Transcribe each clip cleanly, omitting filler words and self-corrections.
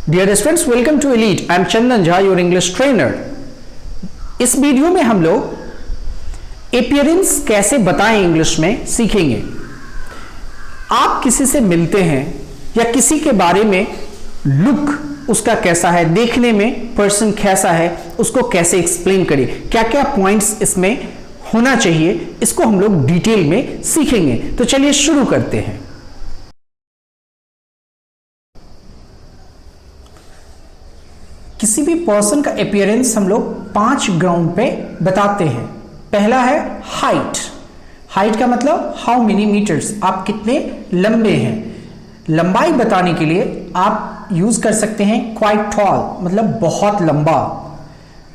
Dear students, welcome to Elite. I am Chandan Jha, your English trainer. इस video में हम लोग अपीयरेंस कैसे बताएं इंग्लिश में सीखेंगे। आप किसी से मिलते हैं या किसी के बारे में लुक उसका कैसा है, देखने में पर्सन कैसा है, उसको कैसे एक्सप्लेन करें, क्या क्या पॉइंट्स इसमें होना चाहिए, इसको हम लोग डिटेल में सीखेंगे। तो चलिए शुरू करते हैं। किसी भी पर्सन का अपीयरेंस हम लोग 5 ग्राउंड पे बताते हैं। पहला है हाइट। हाइट का मतलब हाउ मेनी मीटर्स, आप कितने लंबे हैं। लंबाई बताने के लिए आप यूज कर सकते हैं क्वाइट टॉल, मतलब बहुत लंबा।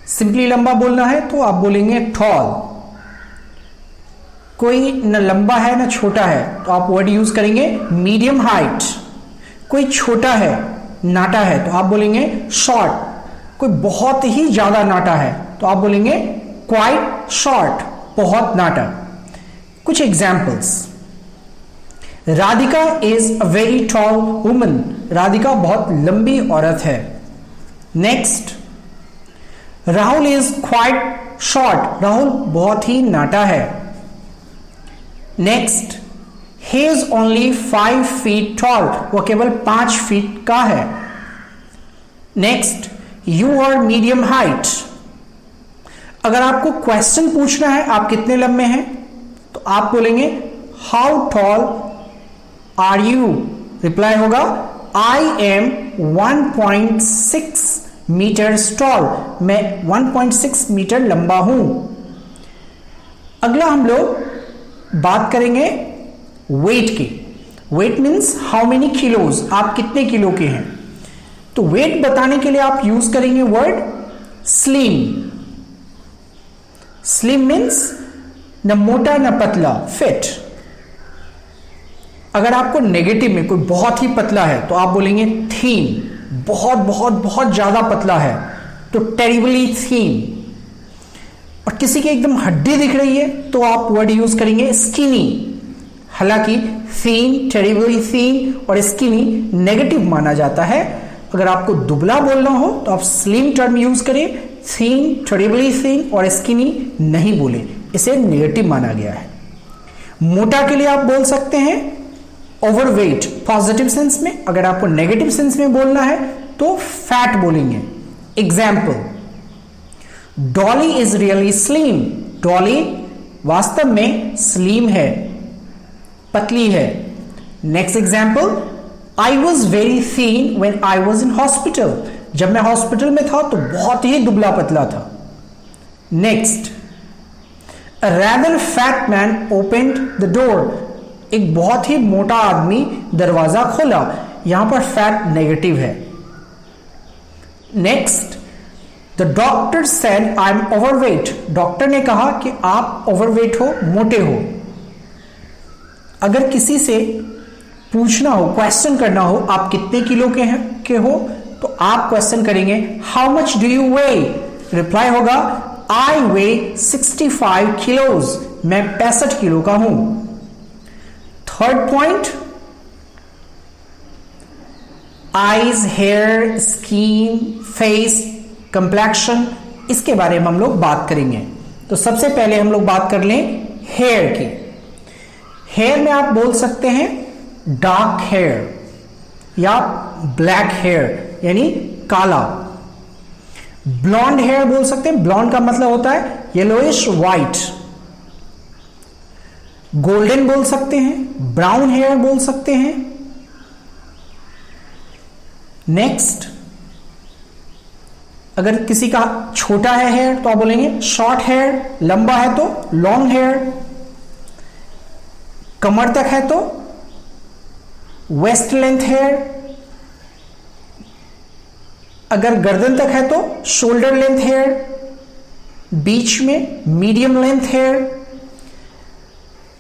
सिंपली लंबा बोलना है तो आप बोलेंगे टॉल। कोई न लंबा है न छोटा है तो आप वर्ड यूज करेंगे मीडियम हाइट। कोई छोटा है, नाटा है तो आप बोलेंगे शॉर्ट। कोई बहुत ही ज्यादा नाटा है तो आप बोलेंगे क्वाइट शॉर्ट, बहुत नाटा। कुछ examples. Radhika is a very tall woman. Radhika बहुत लंबी औरत है। Next, Rahul is quite short. Rahul बहुत ही नाटा है। Next, he is only 5 feet tall. वो केवल 5 फीट का है। Next, you are medium height. अगर आपको क्वेश्चन पूछना है आप कितने लंबे हैं तो आप बोलेंगे how tall are you. Reply होगा आई एम 1.6 मीटर्स टॉल। मैं 1.6 मीटर लंबा हूं। अगला हम लोग बात करेंगे वेट की। Weight means how many kilos, आप कितने किलो के हैं। तो वेट बताने के लिए आप यूज करेंगे वर्ड स्लिम। स्लिम मीन्स न मोटा न पतला, फिट। अगर आपको नेगेटिव में कोई बहुत ही पतला है तो आप बोलेंगे थीन। बहुत बहुत बहुत ज्यादा पतला है तो टेरिबली थीन। और किसी की एकदम हड्डी दिख रही है तो आप वर्ड यूज करेंगे स्किनी। हालांकि थीन, टेरिबली थीन और स्किनी नेगेटिव माना जाता है। अगर आपको दुबला बोलना हो तो आप स्लिम टर्म यूज करें। थीन, टेरिबली थीन और स्किनी नहीं बोले, इसे नेगेटिव माना गया है। मोटा के लिए आप बोल सकते हैं ओवरवेट, पॉजिटिव सेंस में। अगर आपको नेगेटिव सेंस में बोलना है तो फैट बोलेंगे। Example, Dolly is really slim. Dolly वास्तव में स्लिम है, पतली है। Next example, I was very thin when I was in hospital. जब मैं हॉस्पिटल में था तो बहुत ही दुबला पतला था। Next, a rather fat man opened the door. एक बहुत ही मोटा आदमी दरवाजा खोला। यहां पर फैट नेगेटिव है। Next, the doctor said I am overweight. Doctor ने कहा कि आप ओवरवेट हो, मोटे हो। अगर किसी से पूछना हो, क्वेश्चन करना हो आप कितने किलो के हो तो आप क्वेश्चन करेंगे how much do you way. Reply होगा आई वे 65 किलोज। मैं 65 किलो का हूं। Third point, eyes, hair, skin, face, complexion, इसके बारे में हम लोग बात करेंगे। तो सबसे पहले हम लोग बात कर लें हेयर की। हेयर में आप बोल सकते हैं डार्क हेयर या ब्लैक हेयर यानी काला। ब्लॉन्ड हेयर बोल सकते हैं। ब्लॉन्ड का मतलब होता है येलोइश व्हाइट। गोल्डन बोल सकते हैं। ब्राउन हेयर बोल सकते हैं। नेक्स्ट, अगर किसी का छोटा है हेयर तो आप बोलेंगे शॉर्ट हेयर। लंबा है तो लॉन्ग हेयर। कमर तक है तो वेस्ट लेंथ हेयर। अगर गर्दन तक है तो शोल्डर लेंथ हेयर। बीच में मीडियम लेंथ हेयर।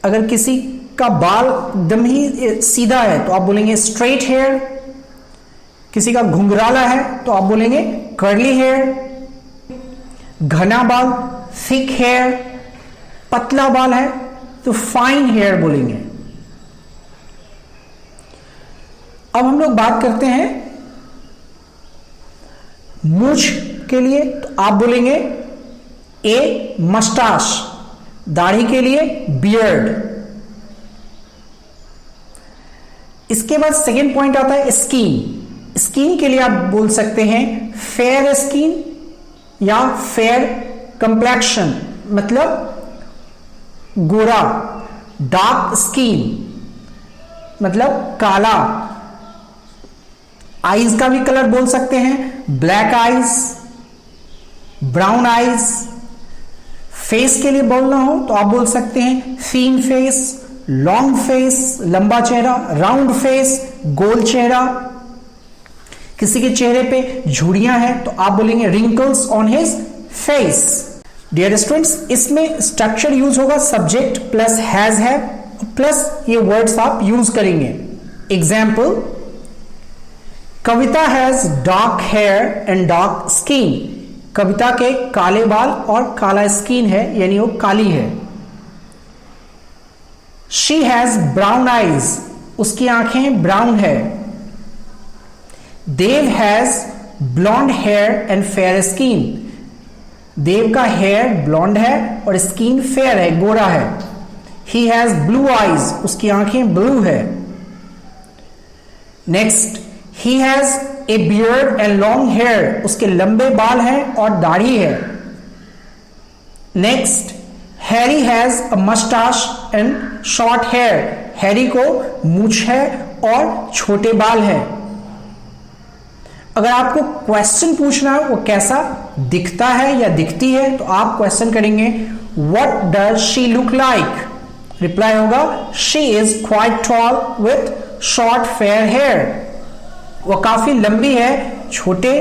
अगर किसी का बाल एकदम ही सीधा है तो आप बोलेंगे स्ट्रेट हेयर। किसी का घुंघराला है तो आप बोलेंगे कर्ली हेयर। घना बाल थिक हेयर। पतला बाल है तो फाइन हेयर बोलेंगे। अब हम लोग बात करते हैं मूछ के लिए तो आप बोलेंगे ए मस्टाश, दाढ़ी के लिए बियर्ड। इसके बाद सेकेंड पॉइंट आता है स्किन। स्किन के लिए आप बोल सकते हैं फेयर स्किन या फेयर कंप्लेक्शन, मतलब गोरा। डार्क स्किन मतलब काला। आईज का भी कलर बोल सकते हैं black eyes, brown eyes. Face के लिए बोलना हो तो आप बोल सकते हैं थीन फेस, लॉन्ग फेस लंबा चेहरा, राउंड फेस गोल चेहरा। किसी के चेहरे पे झुर्रियां हैं तो आप बोलेंगे wrinkles on his face. Dear students, इसमें स्ट्रक्चर यूज होगा सब्जेक्ट प्लस हैज है प्लस ये वर्ड्स आप यूज करेंगे। Example, Kavita has dark hair and dark skin. Kavita के काले बाल और काला स्किन है, यानी वो काली है। शी हैज ब्राउन आईज, उसकी आंखें ब्राउन है। Dev has blonde hair and fair skin. Dev का हेयर ब्लॉन्ड है और स्किन फेयर है, गोरा है। ही हैज ब्लू आईज, उसकी आंखें ब्लू है। Next, he has a beard and long hair, उसके लंबे बाल हैं और दाढ़ी है। Next, Harry has a moustache and short hair. Harry को मूछ है और छोटे बाल है। अगर आपको क्वेश्चन पूछना है वो कैसा दिखता है या दिखती है, तो आप क्वेश्चन करेंगे what does she look like. Reply होगा she is quite tall with short fair hair. वो काफी लंबी है, छोटे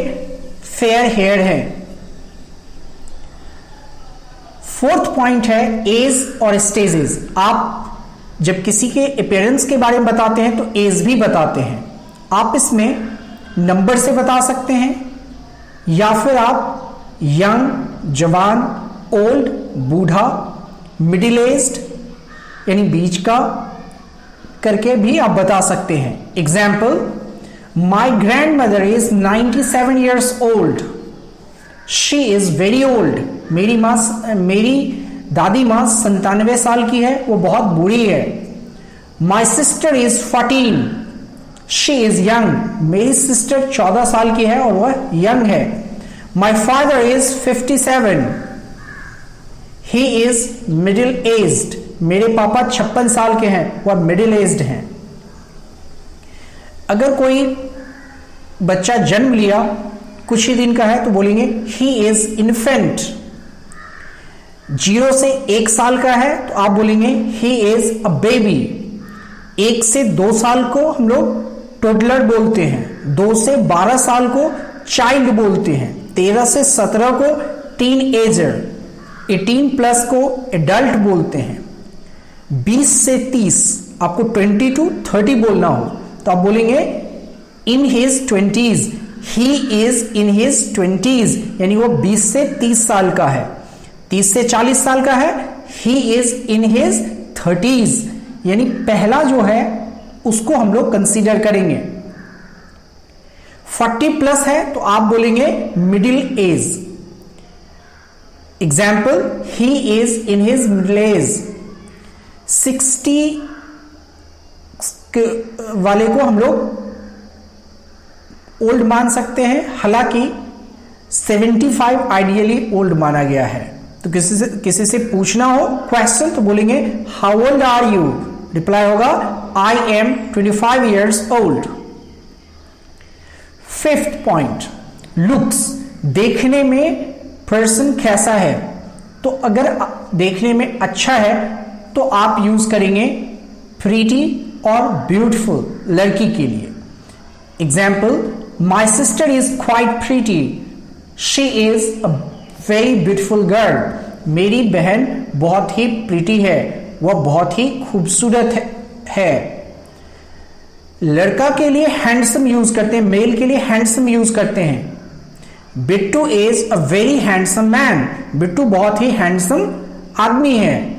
फेयर हेयर है। फोर्थ पॉइंट है एज और स्टेजेस। आप जब किसी के अपीयरेंस के बारे में बताते हैं तो एज भी बताते हैं। आप इसमें नंबर से बता सकते हैं या फिर आप यंग, जवान, ओल्ड, बूढ़ा, मिडिल एज्ड यानी बीच का करके भी आप बता सकते हैं। Example, my grand mother is 97 years old. She is very old. मेरी दादी माँ 97 साल की है, वो बहुत बूढ़ी है। My sister is 14. She is young. मेरी सिस्टर 14 साल की है और वह यंग है। My father is 57. He is middle aged. मेरे पापा 56 साल के हैं, वह मिडिल एज्ड हैं। अगर कोई बच्चा जन्म लिया कुछ ही दिन का है तो बोलेंगे ही इज इन्फेंट। 0 से 1 साल का है तो आप बोलेंगे ही इज अ बेबी। 1 से 2 साल को हम लोग टोडलर बोलते हैं। 2 से 12 साल को चाइल्ड बोलते हैं। 13 से 17 को टीन एजर। 18 प्लस को एडल्ट बोलते हैं। 20 से 30 आपको 20 to 30 बोलना हो तो आप बोलेंगे in his 20s। He is in his 20s यानी वो 20 से 30 साल का है। 30 से 40 साल का है, he is in his 30s यानी पहला जो है उसको हम लोग कंसीडर करेंगे। 40 प्लस है तो आप बोलेंगे middle age. Example, he is in his middle age. 60 वाले को हम लोग ओल्ड मान सकते हैं, हालांकि 75 आइडियली ओल्ड माना गया है। तो किसी से पूछना हो क्वेश्चन तो बोलेंगे how old are you. Reply होगा I am 25 years old. Fifth point, looks. देखने में पर्सन कैसा है, तो अगर देखने में अच्छा है तो आप यूज करेंगे प्रीटी और ब्यूटीफुल लड़की के लिए। Example, my sister is quite pretty. She is a very beautiful girl. मेरी बहन बहुत ही प्रीटी है, वह बहुत ही खूबसूरत है। लड़का के लिए हैंडसम यूज करते हैं, मेल के लिए हैंडसम यूज करते हैं। Bittu is a very handsome man. Bittu बहुत ही हैंडसम आदमी है।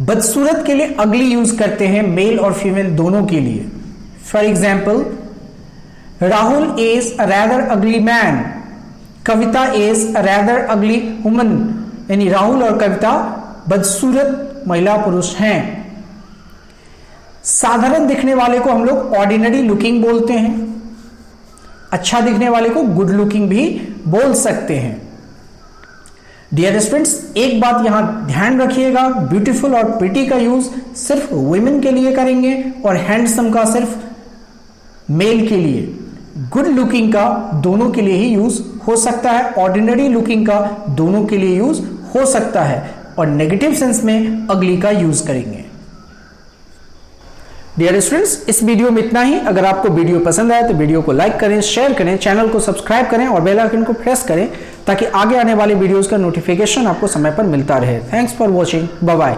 बदसूरत के लिए अगली यूज करते हैं, मेल और फीमेल दोनों के लिए। For example, Rahul is a rather ugly man, Kavita is a rather ugly woman, यानी राहुल और कविता बदसूरत महिला पुरुष हैं। साधारण दिखने वाले को हम लोग ऑर्डिनरी लुकिंग बोलते हैं, अच्छा दिखने वाले को गुड लुकिंग भी बोल सकते हैं। डियर स्टूडेंट्स, एक बात यहां ध्यान रखिएगा, ब्यूटीफुल और प्रिटी का यूज सिर्फ वुमेन के लिए करेंगे और हैंडसम का सिर्फ मेल के लिए। गुड लुकिंग का दोनों के लिए ही यूज हो सकता है, ऑर्डिनरी लुकिंग का दोनों के लिए यूज हो सकता है, और नेगेटिव सेंस में अगली का यूज करेंगे। डियर स्टूडेंट्स, इस वीडियो में इतना ही। अगर आपको वीडियो पसंद आए तो वीडियो को लाइक करें, शेयर करें, चैनल को सब्सक्राइब करें और बेल आइकन को प्रेस करें ताकि आगे आने वाले वीडियोस का नोटिफिकेशन आपको समय पर मिलता रहे। Thanks for watching, bye bye.